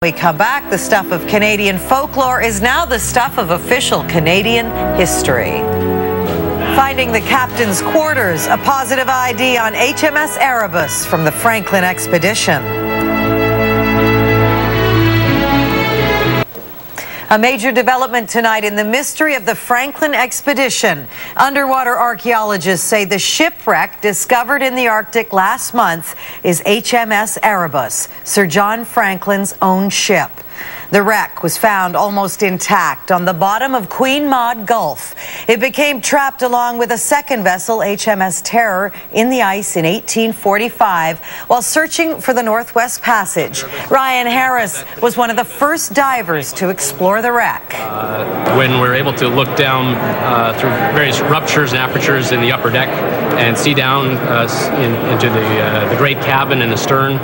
We come back, the stuff of Canadian folklore is now the stuff of official Canadian history. Finding the captain's quarters, a positive ID on HMS Erebus from the Franklin expedition. A major development tonight in the mystery of the Franklin expedition. Underwater archaeologists say the shipwreck discovered in the Arctic last month is HMS Erebus, Sir John Franklin's own ship. The wreck was found almost intact on the bottom of Queen Maud Gulf. It became trapped along with a second vessel, HMS Terror, in the ice in 1845 while searching for the Northwest Passage. Ryan Harris was one of the first divers to explore the wreck. When we're able to look down through various ruptures and apertures in the upper deck and see down into the great cabin in the stern,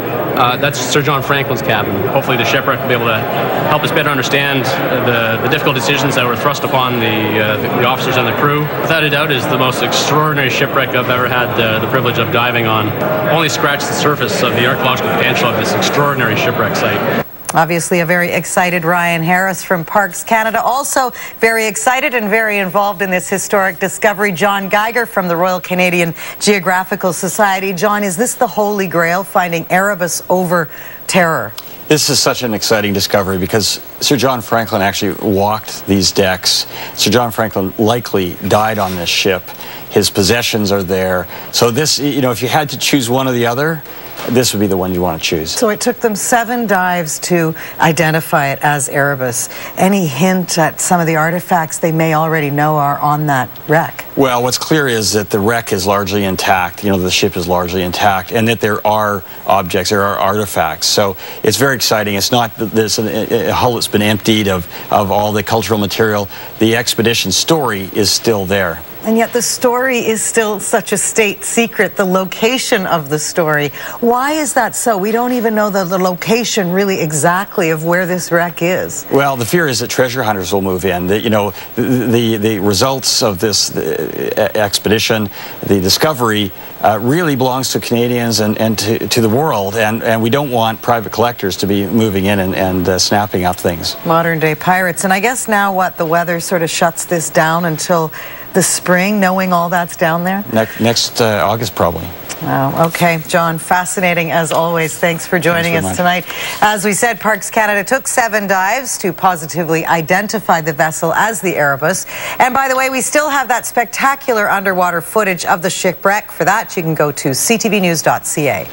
that's Sir John Franklin's cabin. Hopefully the shipwreck will be able to help us better understand the difficult decisions that were thrust upon the officers and the crew. Without a doubt, is the most extraordinary shipwreck I've ever had the privilege of diving on. Only scratched the surface of the archaeological potential of this extraordinary shipwreck site. Obviously a very excited Ryan Harris from Parks Canada. Also very excited and very involved in this historic discovery, John Geiger from the Royal Canadian Geographical Society. John, is this the Holy Grail, finding Erebus over Terror? This is such an exciting discovery because Sir John Franklin actually walked these decks. Sir John Franklin likely died on this ship. His possessions are there. So this, you know, if you had to choose one or the other, this would be the one you want to choose. So it took them 7 dives to identify it as Erebus. Any hint at some of the artifacts they may already know are on that wreck? Well, what's clear is that the wreck is largely intact. You know, the ship is largely intact, and that there are objects, there are artifacts. So it's very exciting. It's not this a hull that's been emptied of all the cultural material. The expedition story is still there. And yet the story is still such a state secret, the location of the story. Why is that so? We don't even know the location really exactly of where this wreck is. Well, the fear is that treasure hunters will move in. That, you know, the results of this expedition, the discovery, really belongs to Canadians and to the world. And we don't want private collectors to be moving in and snapping up things. Modern day pirates. And I guess now what, the weather sort of shuts this down until the spring, knowing all that's down there? Next August, probably. Wow. Okay, John, fascinating as always. Thanks for joining us tonight. As we said, Parks Canada took 7 dives to positively identify the vessel as the Erebus. And by the way, we still have that spectacular underwater footage of the shipwreck. For that, you can go to ctvnews.ca.